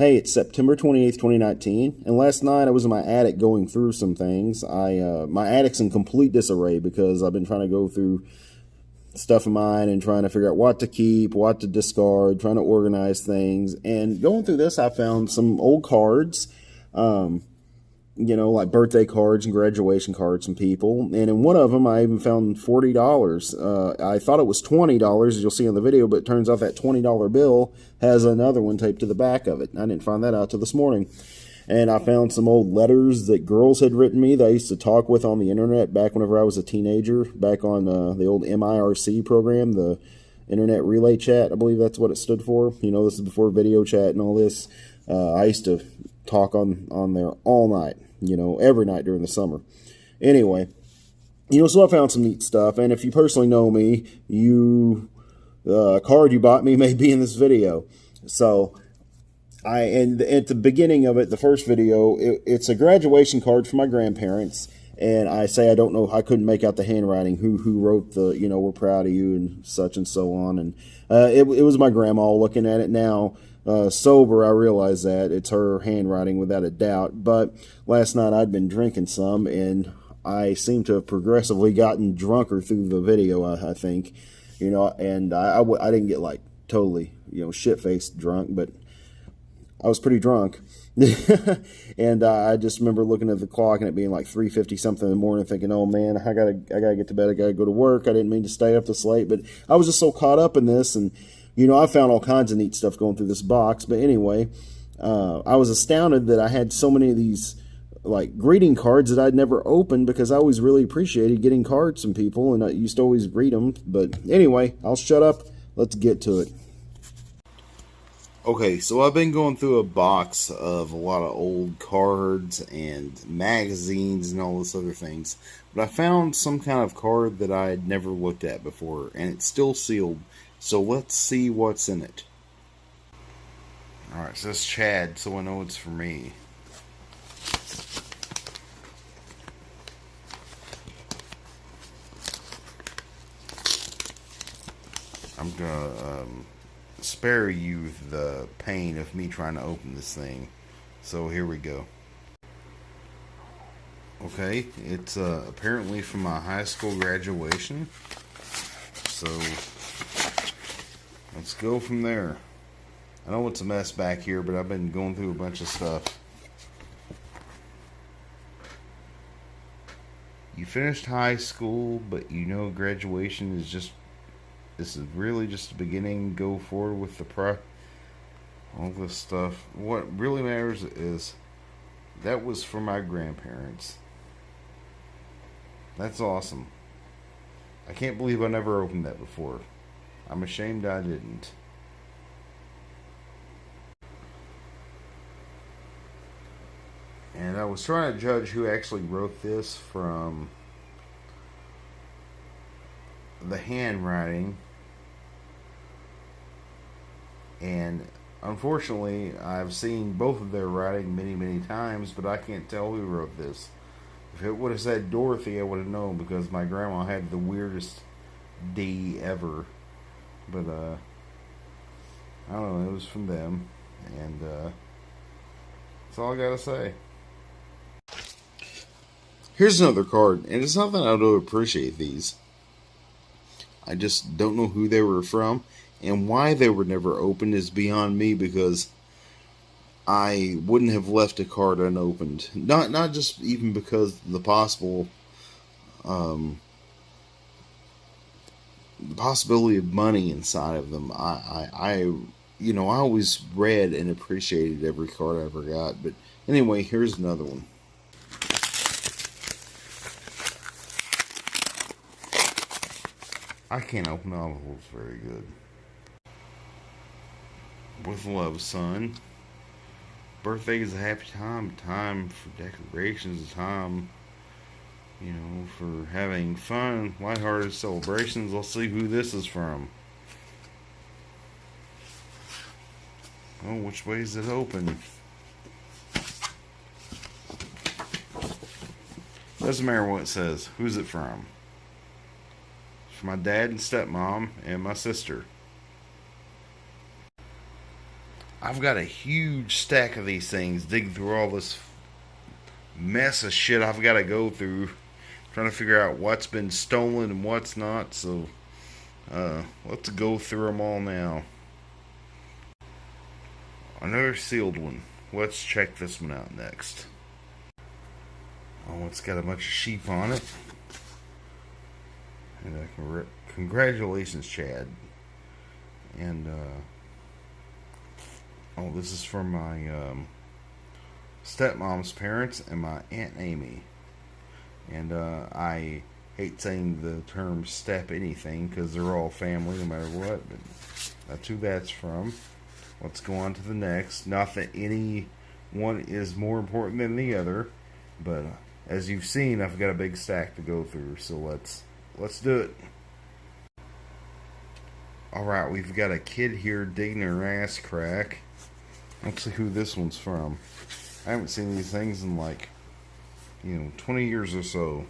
Hey, it's September 28th, 2019, and last night I was in my attic going through some things. My attic's in complete disarray because I've been trying to go through stuff of mine and trying to figure out what to keep, what to discard, trying to organize things. And going through this, I found some old cards, like birthday cards and graduation cards from people. And in one of them, I even found $40. I thought it was $20, as you'll see in the video, but it turns out that $20 bill has another one taped to the back of it. I didn't find that out till this morning. And I found some old letters that girls had written me that I used to talk with on the internet back whenever I was a teenager, back on the old MIRC program, the Internet Relay Chat, I believe that's what it stood for. This is before video chat and all this. I used to talk on there all night, every night during the summer. Anyway, so I found some neat stuff. And if you personally know me, card you bought me may be in this video. So and at the beginning of it, the first video, it's a graduation card for my grandparents. And I say I don't know, I couldn't make out the handwriting, who wrote the, we're proud of you and so on. And it was my grandma. Looking at it now, sober, I realize that it's her handwriting without a doubt. But last night I'd been drinking some, and I seem to have progressively gotten drunker through the video, I think. And I didn't get like totally, shit-faced drunk, but I was pretty drunk. And I just remember looking at the clock and it being like 3:50 something in the morning, thinking, oh man, I gotta get to bed, I gotta go to work. I didn't mean to stay up this late, but I was just so caught up in this. And I found all kinds of neat stuff going through this box. But anyway, I was astounded that I had so many of these like greeting cards that I'd never opened, because I always really appreciated getting cards from people and I used to always read them. But anyway, I'll shut up. Let's get to it. Okay, so I've been going through a box of a lot of old cards and magazines and all this other things, but I found some kind of card that I had never looked at before, and it's still sealed, so let's see what's in it. Alright, so it's Chad, so I know it's for me. I'm gonna spare you the pain of me trying to open this thing. So here we go. Okay, it's apparently from my high school graduation. So let's go from there. I know it's a mess back here, but I've been going through a bunch of stuff. You finished high school, but graduation is just, this is really just the beginning. Go forward with all this stuff. What really matters is that was for my grandparents. That's awesome. I can't believe I never opened that before. I'm ashamed I didn't. And I was trying to judge who actually wrote this from the handwriting. And unfortunately, I've seen both of their writing many, many times, but I can't tell who wrote this. If it would have said Dorothy, I would have known, because my grandma had the weirdest D ever. But, I don't know, it was from them. And, that's all I gotta say. Here's another card, and it's not that I don't appreciate these. I just don't know who they were from. And why they were never opened is beyond me, because I wouldn't have left a card unopened. Not just even because the possible the possibility of money inside of them. I always read and appreciated every card I ever got. But anyway, here's another one. I can't open envelopes very good. With love, son. Birthday is a happy time. Time for decorations. Time, for having fun, lighthearted celebrations. Let's see who this is from. Oh, which way is it open? Doesn't matter what it says. Who's it from? It's from my dad and stepmom and my sister. I've got a huge stack of these things, dig through all this mess of shit I've got to go through, trying to figure out what's been stolen and what's not. So let's go through them all now. Another sealed one. Let's check this one out next. Oh, it's got a bunch of sheep on it. And congratulations, Chad. And oh, this is from my stepmom's parents and my Aunt Amy. And I hate saying the term step anything because they're all family no matter what, but that's who that's from. Let's go on to the next. Not that any one is more important than the other, but as you've seen, I've got a big stack to go through, so let's do it. Alright, we've got a kid here digging her ass crack. Let's see who this one's from. I haven't seen these things in like, 20 years or so.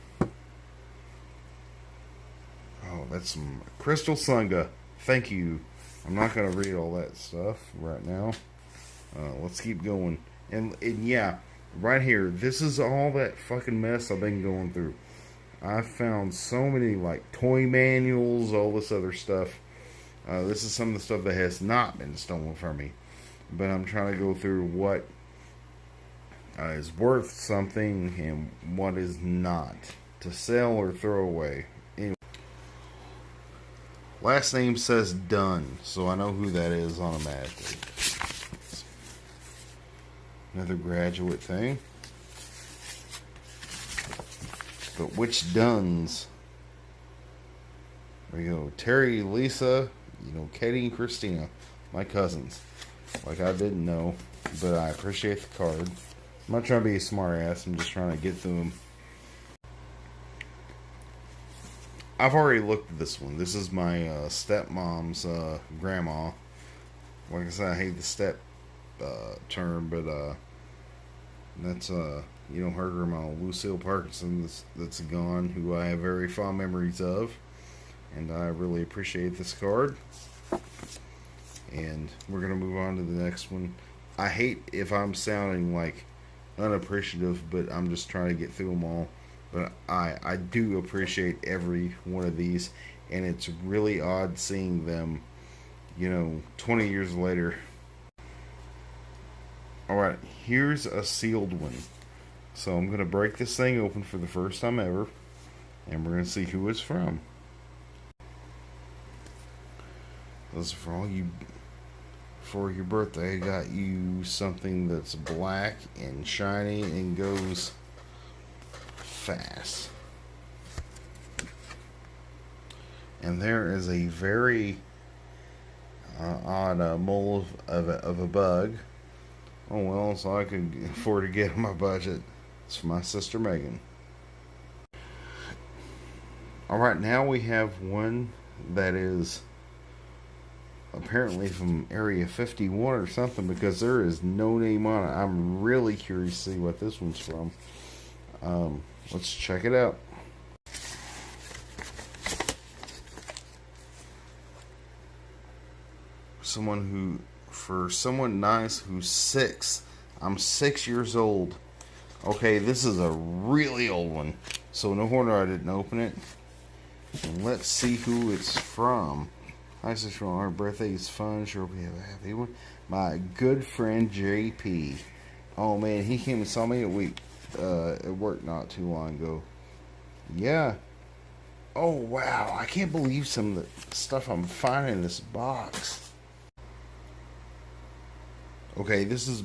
Oh, that's some Crystal Sunga. Thank you. I'm not going to read all that stuff right now. Let's keep going. And yeah, right here, this is all that fucking mess I've been going through. I found so many like toy manuals, all this other stuff. This is some of the stuff that has not been stolen from me. But I'm trying to go through what is worth something and what is not to sell or throw away. Anyway. Last name says Dunn, so I know who that is automatically. Another graduate thing. But which Dunns? There we go. Terry, Lisa, Katie and Christina, my cousins. Like I didn't know, but I appreciate the card. I'm not trying to be a smart ass, I'm just trying to get through them. I've already looked at this one. This is my stepmom's grandma. Like I said, I hate the step term, but that's her grandma, Lucille Parkinson, that's gone, who I have very fond memories of, and I really appreciate this card. And we're gonna move on to the next one. I hate if I'm sounding like unappreciative, but I'm just trying to get through them all. But I do appreciate every one of these, and it's really odd seeing them, 20 years later. Alright, here's a sealed one. So I'm going to break this thing open for the first time ever, and we're going to see who it's from. This is for all you. For your birthday, I got you something that's black and shiny and goes fast. And there is a very odd mole of a bug. Oh well, so I could afford to get on my budget. It's for my sister Megan. Alright, now we have one that is apparently from Area 51 or something, because there is no name on it. I'm really curious to see what this one's from. Let's check it out. For someone nice who's 6. I'm 6 years old. Okay, this is a really old one, so no wonder I didn't open it. And let's see who it's from. Hi, sister. Our birthday is fun. Sure, we have a happy one. My good friend JP. Oh man, he came and saw me at work not too long ago. Yeah. Oh wow, I can't believe some of the stuff I'm finding in this box. Okay, this is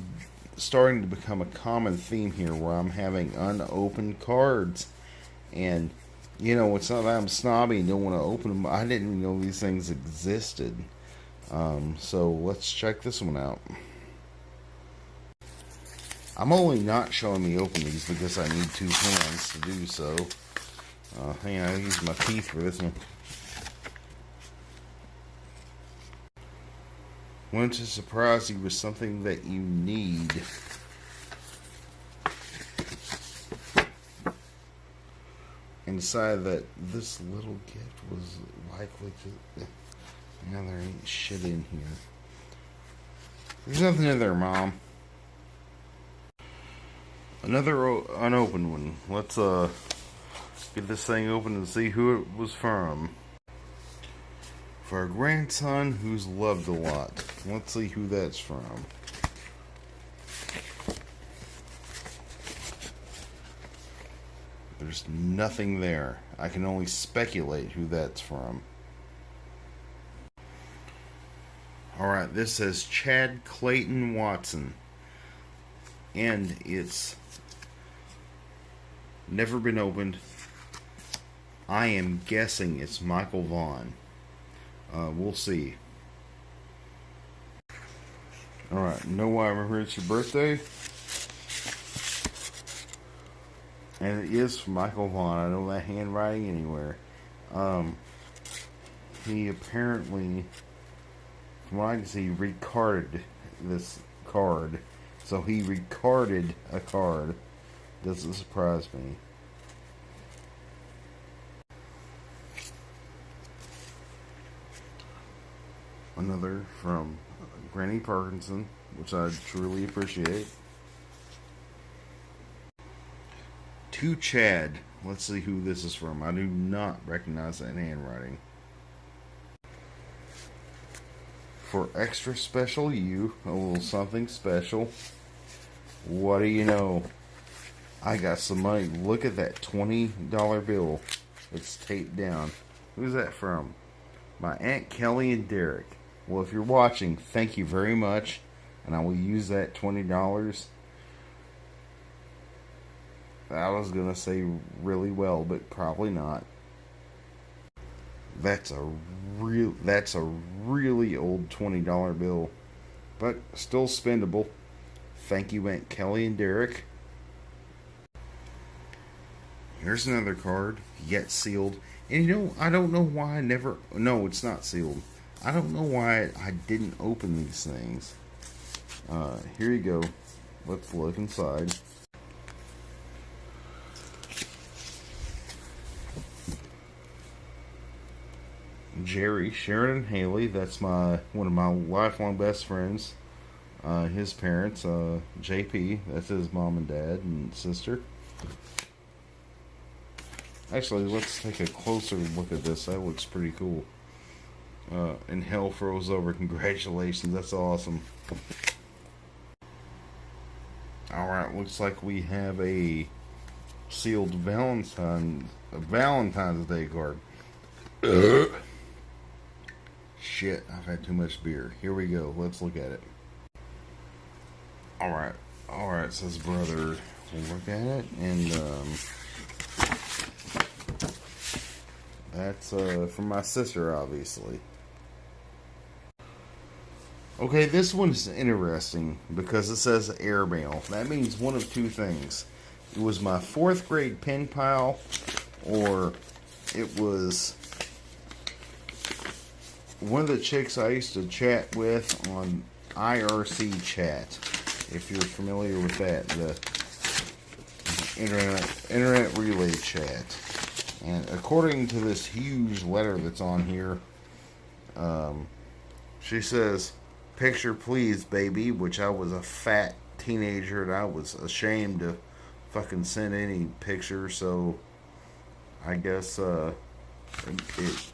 starting to become a common theme here, where I'm having unopened cards, and it's not that I'm snobby and don't want to open them. I didn't even know these things existed. So let's check this one out. I'm only not showing me open these because I need 2 hands to do so. Hang on, I use my teeth for this one. Want to surprise you with something that you need. And decided that this little gift was likely to. Now there ain't shit in here. There's nothing in there, Mom. Another unopened one. Let's get this thing open and see who it was from. For a grandson who's loved a lot. Let's see who that's from. There's nothing there. I can only speculate who that's from. Alright, this says Chad Clayton Watson. And it's never been opened. I am guessing it's Michael Vaughn. We'll see. Alright, know why I remember it's your birthday? And it is from Michael Vaughn. I know that handwriting anywhere. He apparently, from what I can see, recarded this card. So he recarded a card. Doesn't surprise me. Another from Granny Parkinson, which I truly appreciate. To Chad. Let's see who this is from. I do not recognize that handwriting. For extra special you, a little something special. What do you know? I got some money. Look at that $20 bill. It's taped down. Who's that from? My Aunt Kelly and Derek. Well, if you're watching, thank you very much. And I will use that $20. I was going to say really well, but probably not. That's a really old $20 bill. But still spendable. Thank you, Aunt Kelly and Derek. Here's another card, yet sealed. And you know, I don't know why I never... No, it's not sealed. I don't know why I didn't open these things. Here you go. Let's look inside. Jerry, Sharon, and Haley. That's one of my lifelong best friends. His parents, JP. That's his mom and dad and sister. Actually, let's take a closer look at this. That looks pretty cool. And hell froze over. Congratulations. That's awesome. Alright, looks like we have a sealed Valentine's Day card. Shit, I've had too much beer. Here we go. Let's look at it. Alright, says brother. We'll look at it, and that's from my sister, obviously. Okay, this one's interesting because it says airmail. That means one of two things. It was my 4th grade pen pal, or it was one of the chicks I used to chat with on IRC chat. If you're familiar with that, the internet relay chat. And according to this huge letter that's on here, she says, "Picture please, baby," which I was a fat teenager and I was ashamed to fucking send any picture, so I guess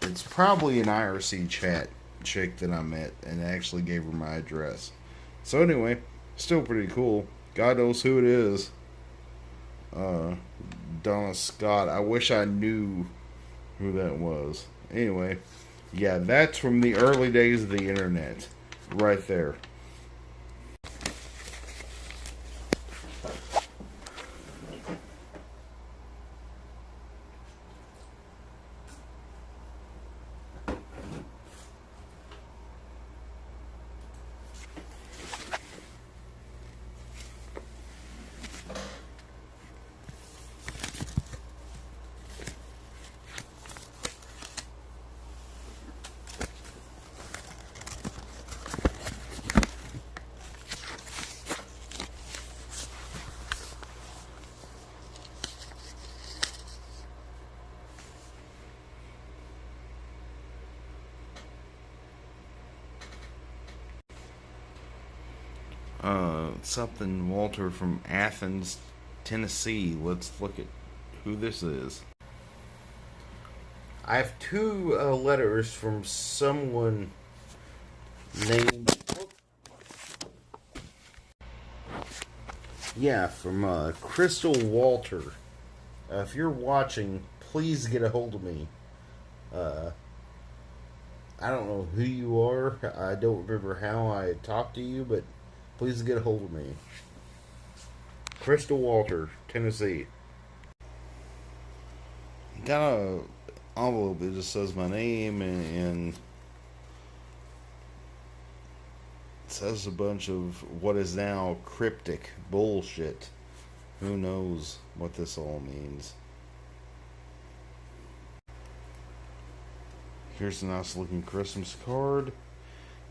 it's probably an IRC chat chick that I met and actually gave her my address. So anyway, still pretty cool. God knows who it is. Donna Scott. I wish I knew who that was. Anyway, yeah, that's from the early days of the internet. Right there. something Walter from Athens, Tennessee. Let's look at who this is. I have two letters from someone named. Yeah, from Crystal Walter. If you're watching, please get a hold of me. I don't know who you are. I don't remember how I talked to you, but please get a hold of me. Crystal Walter, Tennessee. Got a envelope that just says my name and says a bunch of what is now cryptic bullshit. Who knows what this all means? Here's a nice looking Christmas card.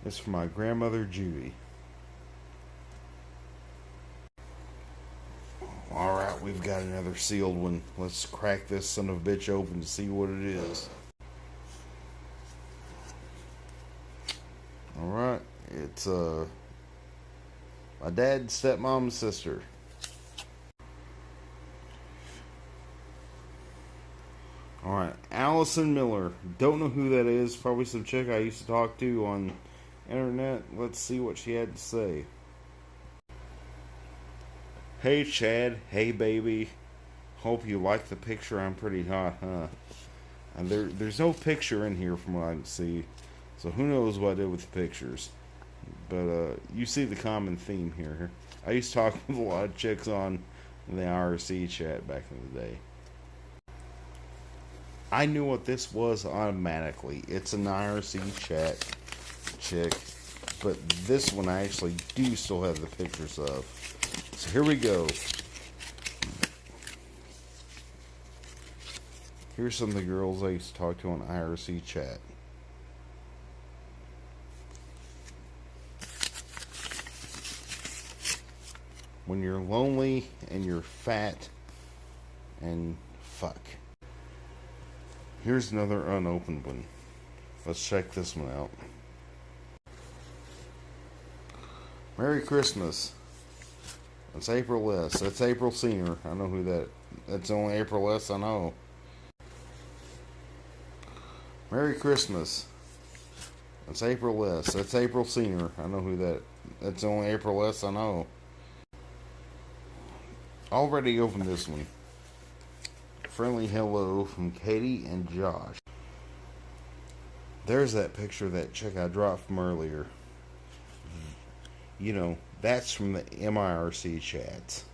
It's from my grandmother Judy. Alright, we've got another sealed one. Let's crack this son of a bitch open to see what it is. Alright, it's my dad's stepmom's sister. Alright, Allison Miller. Don't know who that is. Probably some chick I used to talk to on internet. Let's see what she had to say. Hey Chad, hey baby. Hope you like the picture. I'm pretty hot, huh? And there's no picture in here from what I can see. So who knows what I did with the pictures. But you see the common theme here. I used to talk with a lot of chicks on the IRC chat back in the day. I knew what this was automatically. It's an IRC chat chick, but this one I actually do still have the pictures of. So here we go. Here's some of the girls I used to talk to on IRC chat. When you're lonely and you're fat and fuck. Here's another unopened one. Let's check this one out. Merry Christmas. That's April S. That's April Senior. I know who that. That's the only April S I know. Merry Christmas. That's April S. That's April Senior. I know who that. That's the only April S I know. Already opened this one. Friendly hello from Katie and Josh. There's that picture of that chick I dropped from earlier. You know, that's from the MIRC chats.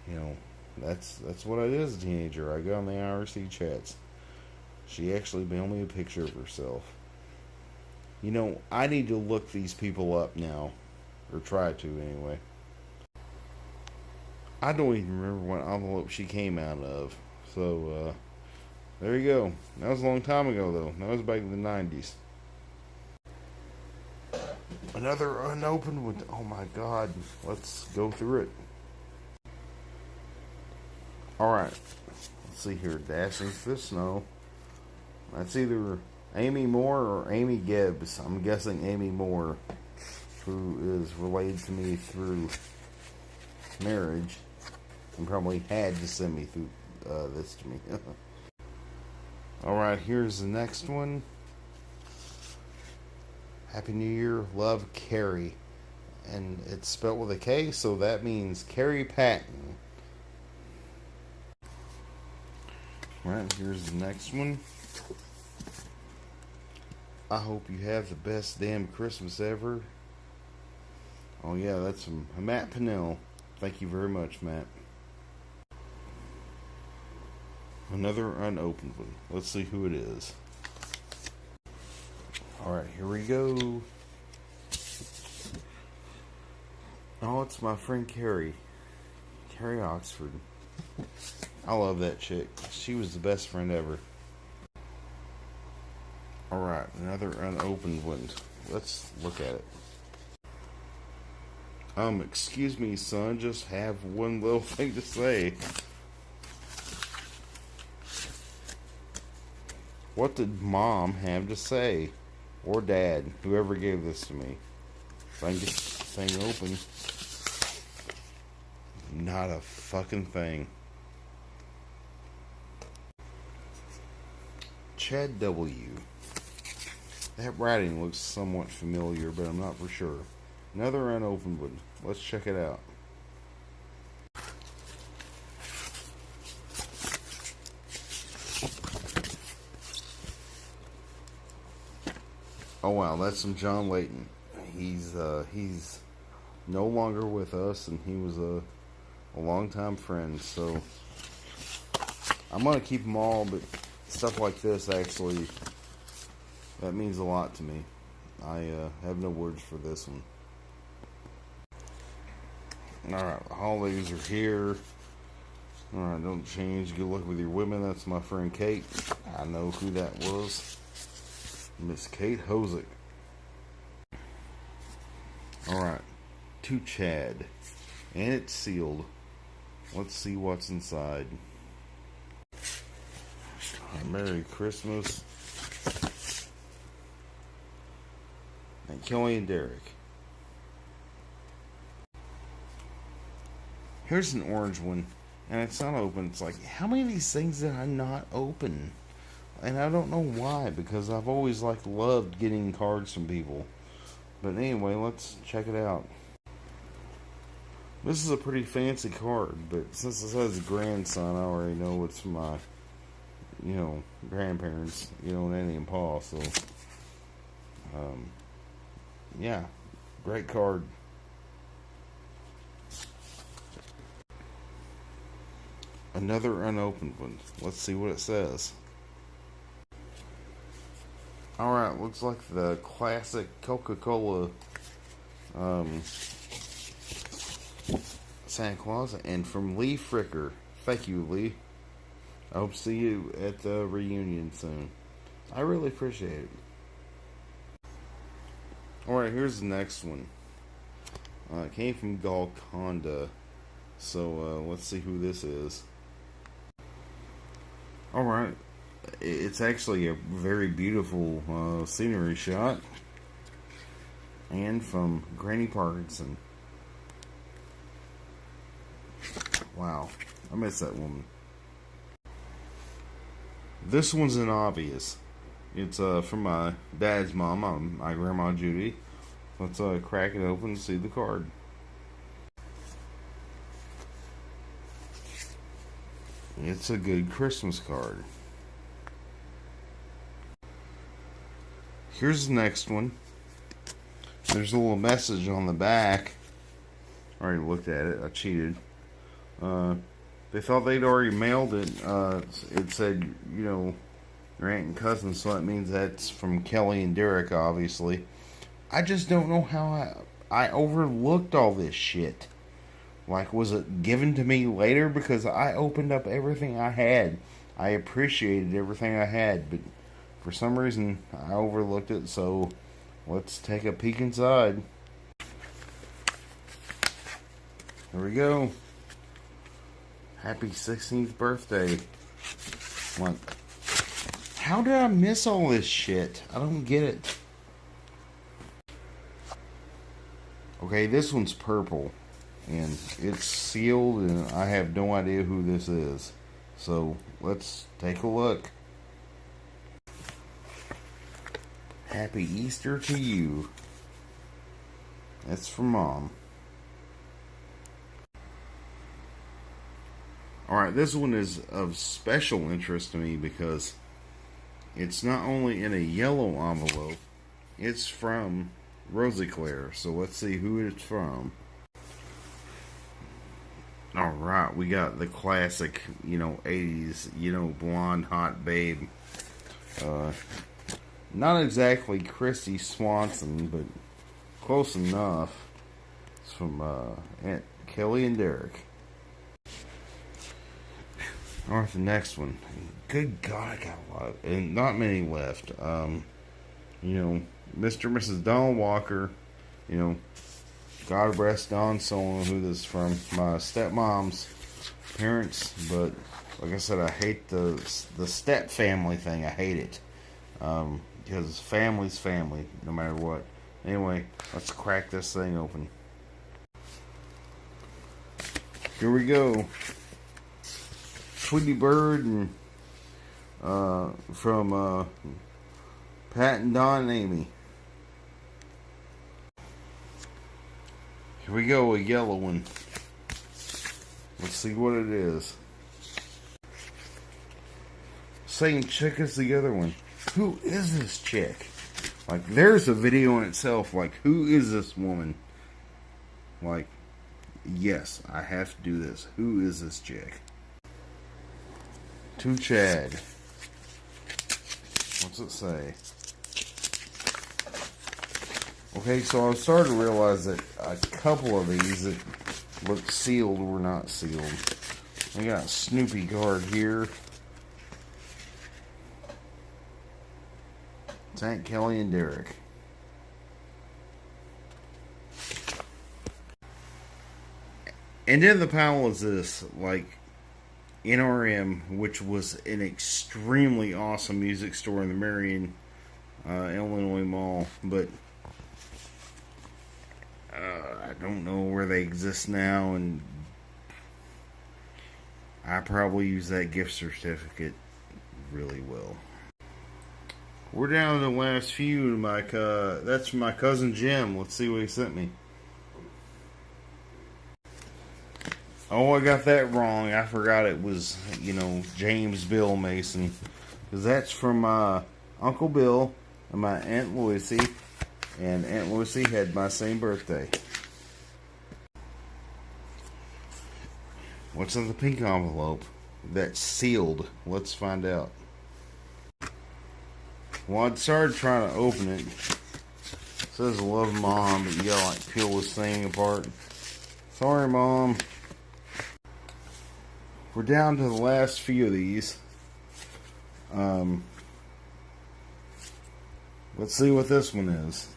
You know, that's what I did as a teenager. I got on the IRC chats. She actually mailed me a picture of herself. You know, I need to look these people up now. Or try to, anyway. I don't even remember what envelope she came out of. So, there you go. That was a long time ago, though. That was back in the 90s. Another unopened one. Oh my god. Let's go through it. Alright. Let's see here. Dashing through the snow. That's either Amy Moore or Amy Gibbs. I'm guessing Amy Moore, who is related to me through marriage, and probably had to send me through this to me. Alright, here's the next one. Happy New Year, love, Carrie. And it's spelled with a K, so that means Carrie Patton. Alright, here's the next one. I hope you have the best damn Christmas ever. Oh yeah, that's from Matt Pinnell. Thank you very much, Matt. Another unopened one. Let's see who it is. Alright, here we go. Oh, it's my friend Carrie. Carrie Oxford. I love that chick. She was the best friend ever. Alright, another unopened one. Let's look at it. Excuse me, son, just have one little thing to say. What did Mom have to say? Or Dad, whoever gave this to me. Thank you. thing open. Not a fucking thing. Chad W. That writing looks somewhat familiar, but I'm not for sure. Another unopened one. Let's check it out. Oh wow, that's some John Layton. He's no longer with us, and he was a longtime friend. So I'm gonna keep them all, but stuff like this actually that means a lot to me. I have no words for this one. Alright, the holidays are here. Alright, don't change. Good luck with your women. That's my friend Kate. I know who that was. Miss Kate Hosick. Alright, to Chad. And it's sealed. Let's see what's inside. Merry Christmas. And Kelly and Derek. Here's an orange one, and it's not open. It's like, how many of these things did I not open? And I don't know why, because I've always loved getting cards from people. But anyway, let's check it out. This is a pretty fancy card, but since it says grandson, I already know it's from my, grandparents, Nanny and Pa. So, yeah, great card. Another unopened one. Let's see what it says. Alright, looks like the classic Coca-Cola Santa Claus, and from Lee Fricker. Thank you, Lee. I hope to see you at the reunion soon. I really appreciate it. Alright, here's the next one. It came from Golconda. So, let's see who this is. Alright. It's actually a very beautiful scenery shot. And from Granny Parkinson. Wow. I miss that woman. This one's an obvious. It's from my dad's mom, my grandma Judy. Let's crack it open and see the card. It's a good Christmas card. Here's the next one. There's a little message on the back. I already looked at it. I cheated. They thought they'd already mailed it. It said, your aunt and cousin, so that means that's from Kelly and Derek, obviously. I just don't know how I overlooked all this shit. Was it given to me later? Because I opened up everything I had. I appreciated everything I had, but for some reason I overlooked it, so let's take a peek inside. Here we go. Happy 16th birthday. How did I miss all this shit? I don't get it. Okay, this one's purple. And it's sealed, and I have no idea who this is. So, let's take a look. Happy Easter to you. That's from Mom. Alright, this one is of special interest to me because it's not only in a yellow envelope, it's from Rosie Claire. So let's see who it's from. Alright, we got the classic, 80s, blonde, hot babe. Not exactly Christy Swanson, but close enough. It's from Aunt Kelly and Derek. Alright, the next one. Good God, I got a lot. And not many left. Mr. and Mrs. Donald Walker, God rest Don Solon, who this is from. My stepmom's parents, but like I said, I hate the step family thing. I hate it. Because family's family, no matter what. Anyway, let's crack this thing open. Here we go. Tweety Bird and from Pat and Don and Amy. Here we go, a yellow one. Let's see what it is. Same chick as the other one. Who is this chick? Like, there's a video in itself. Like, who is this woman? Like, yes, I have to do this. Who is this chick? To Chad. What's it say? Okay, so I'm starting to realize that a couple of these that look sealed were not sealed. We got a Snoopy card here. It's Aunt Kelly and Derek. And in the pile is this, like, NRM, which was an extremely awesome music store in the Marion, Illinois Mall, but I don't know where they exist now, and I probably use that gift certificate really well. We're down to the last few. That's from my cousin Jim. Let's see what he sent me. Oh, I got that wrong. I forgot it was, James Bill Mason. Because that's from my Uncle Bill and my Aunt Lucy. And Aunt Lucy had my same birthday. What's in the pink envelope? That's sealed. Let's find out. Well, I started trying to open it. It says love Mom, but you gotta like peel this thing apart. Sorry, Mom. We're down to the last few of these. Let's see what this one is.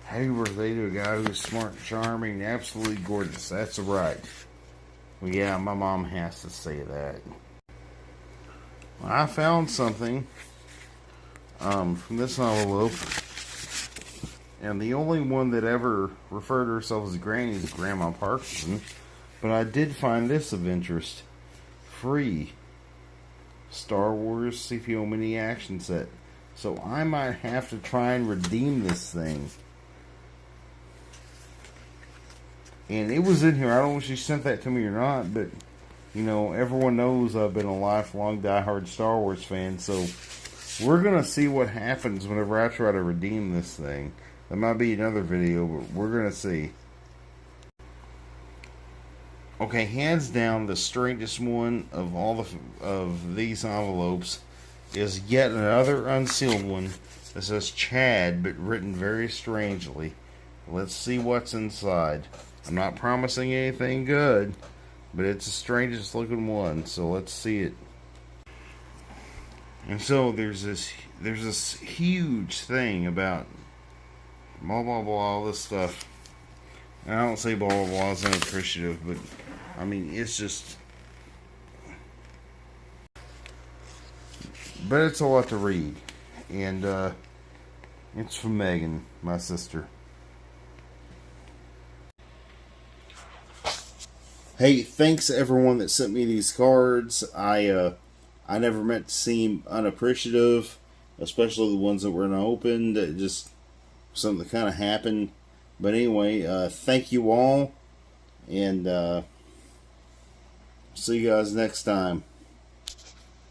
Happy birthday to a guy who's smart, charming, and absolutely gorgeous. That's right. Well, yeah, my mom has to say that. Well, I found something from this envelope, and the only one that ever referred to herself as Granny is Grandma Parkinson. But I did find this of interest. Free Star Wars CPO mini action set. So I might have to try and redeem this thing. And it was in here. I don't know if she sent that to me or not, but everyone knows I've been a lifelong diehard Star Wars fan, so we're gonna see what happens whenever I try to redeem this thing. That might be another video, but we're gonna see. Okay, hands down, the strangest one of all of these envelopes is yet another unsealed one that says Chad, but written very strangely. Let's see what's inside. I'm not promising anything good, but it's the strangest looking one, so let's see it. And so there's this huge thing about blah blah blah, all this stuff. And I don't say blah blah blah as unappreciative, but I mean it's just. But it's a lot to read, and it's from Megan, my sister. Hey, thanks to everyone that sent me these cards. I never meant to seem unappreciative, especially the ones that were unopened. It just something that kind of happened. But anyway, thank you all, and see you guys next time.